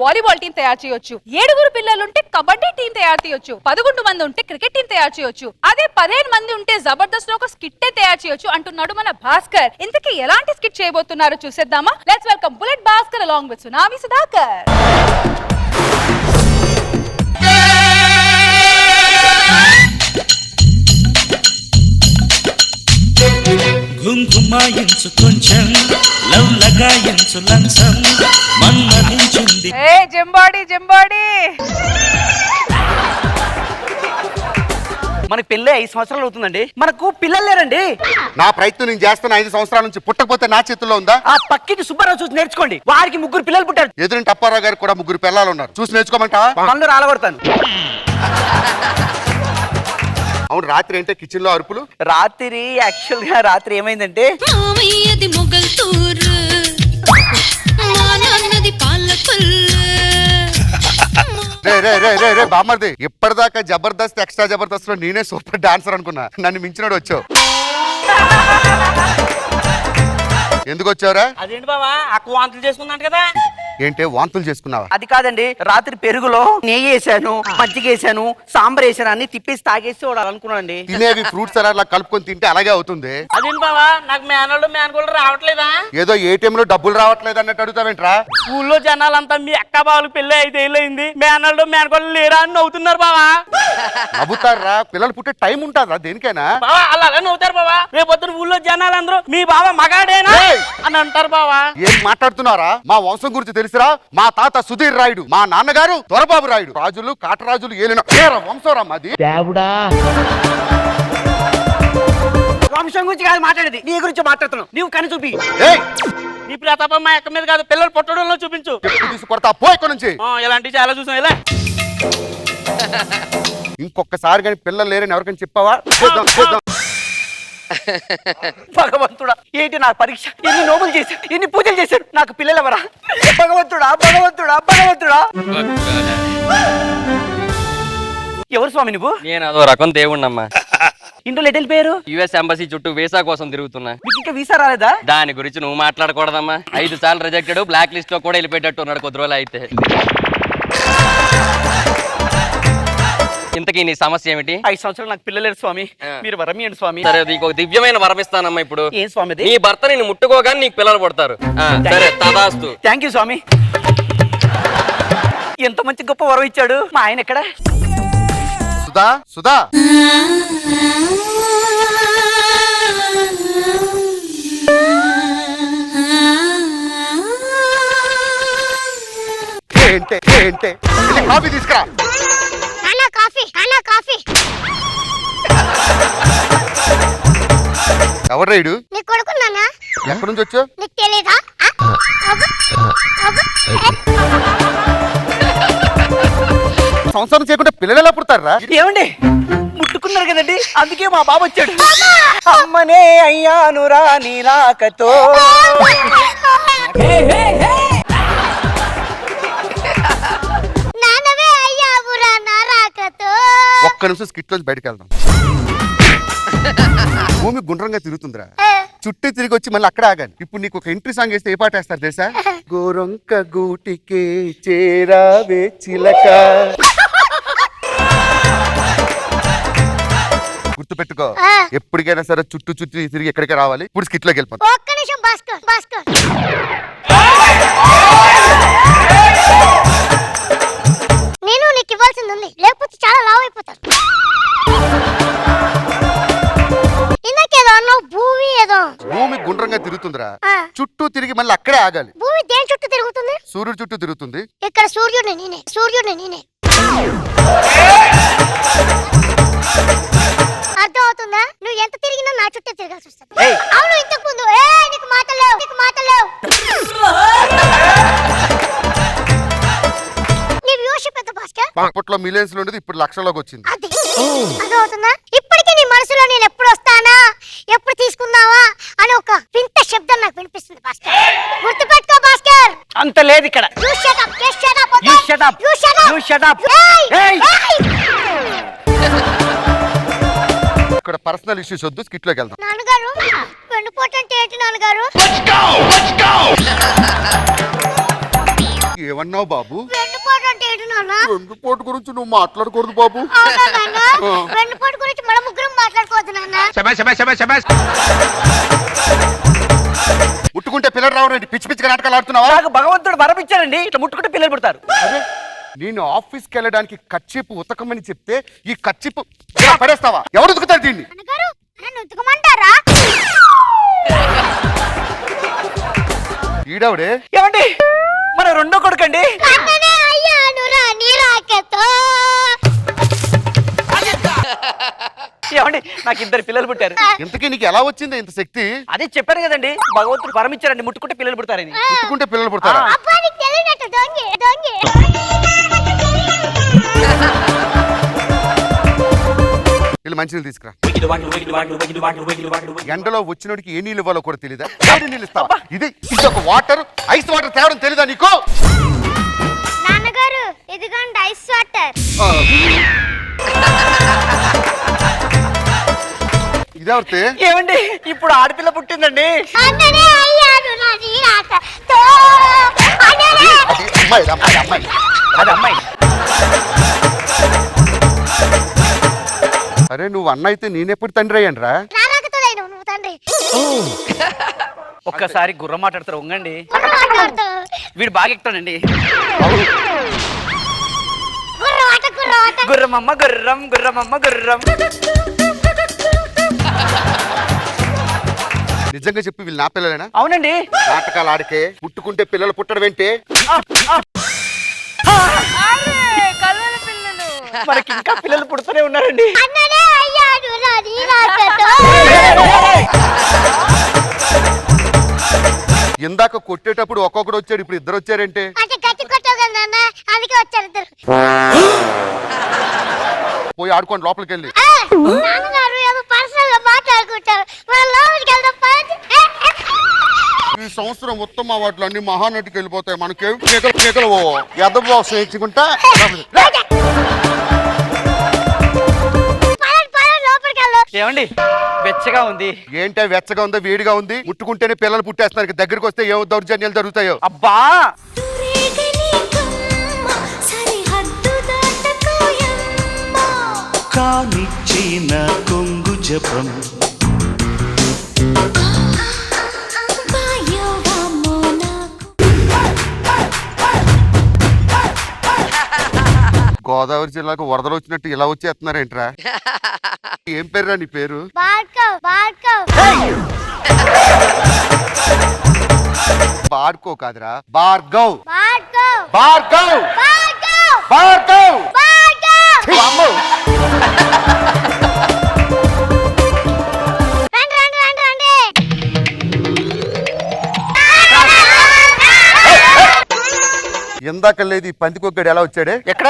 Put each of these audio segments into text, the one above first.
Volleyball team తయారు చేయొచ్చు, 7 పిల్లలుంటే కబడ్డీ టీం తయారు చేయొచ్చు, 11 మంది ఉంటే క్రికెట్ టీం తయారు చేయొచ్చు, అదే 15 మంది ఉంటే జబర్దస్త్ లో ఒక స్కిట్టే తయారు చేయొచ్చు అంటున్నాడు మన భాస్కర్. ఇంతకీ ఎలాంటి స్కిట్ చేయబోతున్నారో చూసేద్దామా? Let's welcome bullet Bhaskar along with tsunami Sudhakar. గుంగుమాయించు కొంచెం లవ్ లగాయించు లంచం మన్మధించింది. ఏ జంబాడి జంబాడి, మనకి పెళ్ళి 5 సంవత్సరాలు అవుతుందండి, మనకు పిల్లలు లేరండి. నా ప్రయత్నం నేను చేస్తున్న 5 సంవత్సరాల నుంచి పుట్టకపోతే నా చేతుల్లో ఉందా? ఆ పక్కింటి సుబ్బారావు చూసి నేర్చుకోండి, వారికి 3 పిల్లలు పుట్టారు. ఎదురింటి అప్పారావు గారికి కూడా 3 పిల్లలు ఉన్నారు, చూసి నేర్చుకోమంటా? పనులు రాలగొడతాను. అవును, రాత్రి ఏంటో కిచెన్ లో అరుపులు? రాత్రి యాక్చువల్ గా రాత్రి ఏమైందంటే రే బామ్మర్ది, ఇప్పటిదాకా జబర్దస్త్ ఎక్స్ట్రా జబర్దస్త్ లో నేనే సూపర్ డాన్సర్ అనుకున్నా, నన్ను మించినోడు వచ్చావు. ఎందుకు వచ్చావురా? అదేంటి బావా అక్క వాంతులు చేసుకున్నాను కదా. ఏంటి వాంతులు చేసుకున్నావా? అది కాదండి, రాత్రి పెరుగులో నెయ్యి వేసాను, మజ్జిగ వేసాను, సాంబార్ వేసాను, అన్ని తిప్పేసి తాగేసి చూడాలనుకున్నానండి. తినేవి ఫ్రూట్స్ అలా కలుపుకొని తింటే అలాగే అవుతుంది. అదేంటి బావా నాకు మేనోళ్ళు మేనకోళ్ళు రావట్లేదా? ఏదో ఏటీఎం లో డబ్బులు రావట్లేదు అన్నట్టు అడుగుతావేంట్రా? ఊళ్ళో జనాలంతా మీ అక్క బావలకు పెళ్లి 5 ఏళ్ళు అయింది, మేనోళ్ళు మేనకోళ్ళు లేరా అని నవ్వుతున్నారు బావా. నవ్వుతారా? పిల్లలు పుట్టే టైం ఉంటుందా దేనికైనా? బావా అలా నవ్వుతారు బావా. రేపొద్దున ఊళ్ళో జనాలందరూ మీ బావ మగాడేనా అని అంటారు బావా. ఏం మాట్లాడుతున్నారా? మా వంశం గురించి తెలుసురా? మా తాత సుధీర్ రాయుడు, మా నాన్నగారు దొరబాబు రాయుడు, రాజులు కాటరాజులు ఏలిన వంశం మాది. వంశం గురించి కాదు మాట్లాడేది, నీ గురించి మాట్లాడుతున్నావు. నీవు కని చూపి. నీ ప్రతాపం మా అక్క మీద కాదు, పిల్లలు పుట్టడంలో చూపించు. తీసుకొడతా పో ఇక్కడ నుంచి. ఇలాంటివి చాలా చూసాం. ఇలా ఇంకొకసారి కానీ పిల్లలు లేరని ఎవరికైనా చెప్పావా? భగవంతుడా, ఏంటి నా పరీక్ష? ఎన్ని నోములు చేశారు, ఎన్ని పూజలు చేశారు, నాకు పిల్లలు ఎవరా? భగవంతుడా భగవంతుడా భగవంతుడా. ఎవరు స్వామి నువ్వు? నేను అదో రకం దేవుణ్ణమ్మా. ఇంట్లో ఎటు వెళ్ళిపోయారు? యుఎస్ ఎంబసీ చుట్టూ వీసా కోసం తిరుగుతున్నా. మీకు ఇంకా వీసా రాలేదా? దాని గురించి నువ్వు మాట్లాడకూడదమ్మా. 5 సార్లు రిజెక్టెడ్, బ్లాక్ లిస్ట్ లో కూడా వెళ్ళిపోయేటట్టు ఉన్నాడు కొద్ది రోజులు అయితే. ఇంతకీ నీ సమస్య ఏమిటి? 5 సంవత్సరాలు నాకు పిల్లలు లేరు స్వామి, మీరు వరం ఇవ్వండి స్వామి. సరే, నీకు ఒక దివ్యమైన వరం ఇస్తానమ్మా. ఇప్పుడు ఏం స్వామి? నీ భర్త నిన్ను ముట్టుకోగానే నీకు పిల్లలు పుడతారు. సరే, తదాస్తు. థ్యాంక్ యూ స్వామి. ఎంత మంచి గొప్ప వరం ఇచ్చాడు మా ఆయన. ఎక్కడ? సుధా సుధా, ఏంటే కాఫీ తీసుకురా. ఎవరు రైడు? నీ కొడుకు నాన్న. ఎక్కడి నుంచి వచ్చావు? నీకు తెలీదా? సంసారం చేయకుండా పిల్లలు ఎలా పుడతారా? ఏమండి ముట్టుకున్నారు కదండి, అందుకే మా బాబు వచ్చాడు. అమ్మనే అయ్యానురా నీ రాకతో. నాన్నవే అయ్యావురా నా రాకతో. ఒక్క నిమిషం స్కిట్ నుంచి బయటకు వెళ్దాం. భూమి గుండ్రంగా తిరుగుతుందిరా, చుట్టూ తిరిగి వచ్చి మళ్ళీ అక్కడ ఆగాలి. ఇప్పుడు నీకు ఒక ఎంట్రీ సాంగ్ వేస్తే ఏ పాట వేస్తారు తెలుసా? గోరొంక గూటికే చేరావే చిలక. గుర్తుపెట్టుకో, ఎప్పటికైనా సరే చుట్టూ తిరిగి ఎక్కడికి రావాలి. ఇప్పుడు స్కిట్ లోకి వెళ్ళిపోతాం. ఒక్క నిమిషం భాస్కర్ భాస్కర్, నేను నీకు ఇవ్వాల్సింది ఉంది, లేకపోతే చాలా లావు అయిపోతారు. ఇందాకేదో అన్నావు, భూమి ఏదో. భూమి గుండ్రంగా తిరుగుతుందిరా, చుట్టూ తిరిగి మళ్ళీ అక్కడే ఆగాలి. భూమి దేని చుట్టూ తిరుగుతుంది? సూర్యుడు చుట్టూ తిరుగుతుంది. ఇక్కడ సూర్యుడిని నేనే. అర్థం అవుతుందా? నువ్వు ఎంత తిరిగినా నా చుట్టే తిరగాల్సి వస్తుంది. అవును, ఇంతకు ముందు నీకు మాటలేవు. నీ వ్యూషిప్ ఎంత భాస్కర్? అప్పట్లో మిలియన్స్ లో ఉండేది, ఇప్పుడు లక్షల్లోకి వచ్చింది. అర్థం అవుతుందా? ఇప్పటికీ నీ మనసులో నేను ఎప్పుడు వస్తానా, ఎప్పుడు తీసుకుందావా అని ఒక వింత శబ్దం నాకు వినిపిస్తుంది భాస్కర్. గుర్తుపెట్టుకో భాస్కర్. అంత లేదు ఇక్కడ. You shut up. ఇక్కడ పర్సనల్ ఇష్యూస్ వద్దు, స్కిట్ లోకి వెళ్దాం. నాన్నగారు, వెన్నుపోటు అంటే ఏంటి నాన్నగారు? ఏమన్నావు బాబు? వెన్నుపోటు అంటే ఏంటి నాన్న? వెన్నుపోటు గురించి నువ్వు మాట్లాడకూడదు బాబు. అవునా నాన్న? వెన్నుపోటు గురించి మన ముగ్గురం మాట్లాడుకోవద్దు నాన్న. ముట్టుకుంటే పిల్లలు రావడం పిచ్చి పిచ్చిగా నాటకాలు ఆడుతున్నావా? నాకు భగవంతుడు వరం ఇచ్చాడండి, ఇట్లా ముట్టుకుంటే పిల్లలు పుడతారు. అరే నేను ఆఫీస్కి వెళ్ళడానికి కచ్చిపు ఉతకమని చెప్తే ఈ కచ్చిపు ఇలా పడేస్తావా? ఎవరు ఉతుకుతారు దీన్ని? నాన్నగారు నన్ను ఉతకమంటారా? ఈడవుడే ఏమండి మన రెండో కొడుకండి. అన్ననే అయ్యాను రా నీ రాకతో. ఏమండి నాకు ఇద్దరు పిల్లలు పుట్టారు. ఇంతకీ నీకు ఎలా వచ్చింది ఇంత శక్తి? అదే చెప్పాను కదండి, భగవంతుడు వరం ఇచ్చారండి, ముట్టుకుంటే పిల్లలు పుడతారని. ముట్టుకుంటే పిల్లలు పుడతారా? అబ్బా నీకు తెలియనట్టు దొంగి దొంగి. వీళ్ళు మంచినీళ్ళు తీసుకురా. ఎండలో వచ్చినోడికి ఏ నీళ్ళు ఇవ్వాలో కూడా తెలీదా? వేడి నీళ్ళు ఇస్తావా? ఇది ఒక వాటర్, ఐస్ వాటర్ తేవడం తెలీదా నీకు? నాన్నగారు ఇదిగోండి ఐస్ వాటర్. ఇదేవర్తే? ఏమండి ఇప్పుడు ఆడపిల్ల పుట్టిందండి. అన్ననే అయ్యాను రా నీ రాకతో. అన్ననే అమ్మాయి అమ్మాయి అమ్మాయి అది అమ్మాయి. అరే నువ్వు అన్న అయితే నేనెప్పుడు తండ్రి అయ్యాను రా? నా రాకతో లేను నువ్వు తండ్రి. ఒక్కసారి గుర్రం మాట్లాడతారు ఉంగండి. మాట్లాడుతావు. వీడు బాగా ఎక్కుతాడండి. గుర్రవాట గుర్రవాట. గుర్రమమ్మ గుర్రం, గుర్రమమ్మ గుర్రం. నిజంగా చెప్పి వీళ్ళు నా పిల్లలేనా? అవునండి. నాటకాలు ఆడికే ముట్టుకుంటే పిల్లలు పుట్టడం ఏంటే? అరే కలవల పిల్లలు. మనకి ఇంకా పిల్లలు పుడుతూనే ఉన్నారండి. అన్ననే అయ్యాను రా నీ రాకతో. ఇందాక కొట్టేటప్పుడు ఒక్కొక్కడు వచ్చాడు, ఇప్పుడు ఇద్దరు వచ్చారంటే? అంటే గట్టి కొట్టావు కదా నాన్న, అందుకే వచ్చారు ఇద్దరు. పోయి ఆడుకోండి లోపలికి వెళ్ళి. నాన్నగారు ఏదో పర్సనల్ గా మాట్లాడుకుంటారు, మనం లోపలికి వెళ్దాం పదండి. ఈ సంవత్సరం మొత్తం మా వాటిలో అన్ని మహానటికి వెళ్ళిపోతాయి. మనకేం కేకలు ఎదబో స్నేహించుకుంటా. పదండి పదండి లోపలికి వెళ్దాం. ఏమండి వెచ్చగా ఉంది. ఏంటే వెచ్చగా ఉందో వేడిగా ఉంది? ముట్టుకుంటేనే పిల్లలు పుట్టేస్తున్నారు. దగ్గరికి వస్తే ఏ దౌర్జన్యాలు జరుగుతాయో. అబ్బా కానిచ్చిన కొంగు జపం గోదావరి జిల్లాకు వరదలు వచ్చినట్టు ఇలా వచ్చేస్తున్నారేంట్రా? ఏం పేరురా నీ పేరు? భార్గవ్ భార్గవ్. బార్కో కాదురా, భార్గవ్. భార్గవ్ భార్గవ్ భార్గవ్ భార్గవ్. భార్గవ్. ఛీ, అమ్మో. రండి రండి రండి రండి. ఇందాక లేదు ఈ పందికొక్కడు ఎలా వచ్చాడే? ఎక్కడ?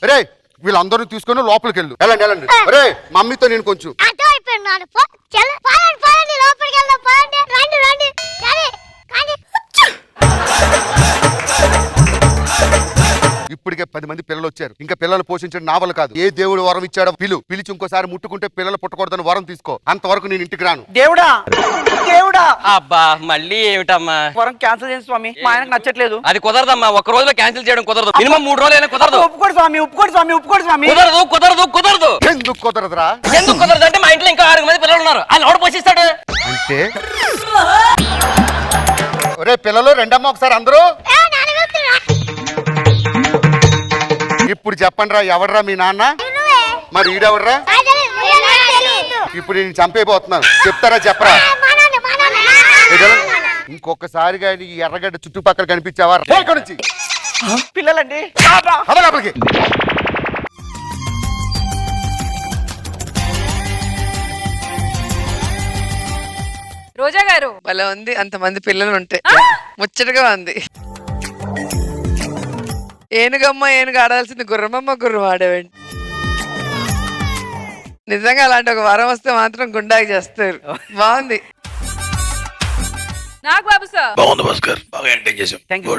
రే వీళ్ళందరూ తీసుకొని లోపలికి వెళ్ళు. వెళ్ళండి. రే మమ్మీతో నేను కొంచెం. అదో అయిపోయాను నాన్న. పదండి పదండి లోపలికి వెళ్దాం పదండి. రండి రండి కానీ కానీ. ఇప్పటికే 10 మంది పిల్లలు వచ్చారు. ఇంకా పిల్లలు పోషించడం నా వల్ల కాదు. ఏ దేవుడు వరం ఇచ్చాడో పిలిచి ఇంకోసారి ముట్టుకుంటే పిల్లలు పుట్టకూడదని వరం తీసుకో. అంతవరకు నేను ఇంటికి రాను. దేవుడా దేవుడా. అబ్బా మళ్ళీ ఏమిటమ్మా? వరం క్యాన్సిల్ చేయండి స్వామి, మా ఆయనకు నచ్చట్లేదు. అది కుదరదమ్మా, ఒక్క రోజులో క్యాన్సిల్ చేయడం కుదరదు. మినిమం 3 రోజులైనా కుదరదు. ఒప్పుకోడు స్వామి, ఒప్పుకోడు స్వామి, ఒప్పుకోడు స్వామి. కుదరదు. ఎందుకు కుదరదురా? ఎందుకు కుదరదు అంటే మా ఇంట్లో ఇంకా 6 మంది పిల్లలు ఉన్నారు. వాళ్ళు ఎవడు పోషిస్తాడు? అంటే ఒరే పిల్లలు రెండమ్మ ఒకసారి అందరూ. ఇప్పుడు చెప్పండి రా, ఎవడరా మీ నాన్న? మరి ఈడెవర్రా? ఇప్పుడు నేను చంపేయబోతున్నాను. చెప్తారా చెప్పరా? ఇంకొకసారిగా ఈ ఎర్రగడ్డ చుట్టుపక్కల కనిపించావా ఇక్కడ నుంచి పిల్లలండి. లోపలికి. రోజా గారు భలే ఉంది, అంతమంది పిల్లలు ఉంటే ముచ్చటగా ఉంది. ఏనుగమ్మ ఏనుగు ఆడాల్సింది గుర్రమమ్మ గుర్రం ఆడేవండి. నిజంగా అలాంటి ఒక వరం వస్తే మాత్రం గుండాకి చేస్తారు. బాగుంది. నాకు బాబు సార్. బాగుంది భాస్కర్, బాగా ఎంటర్టైన్ చేసాం. Thank you.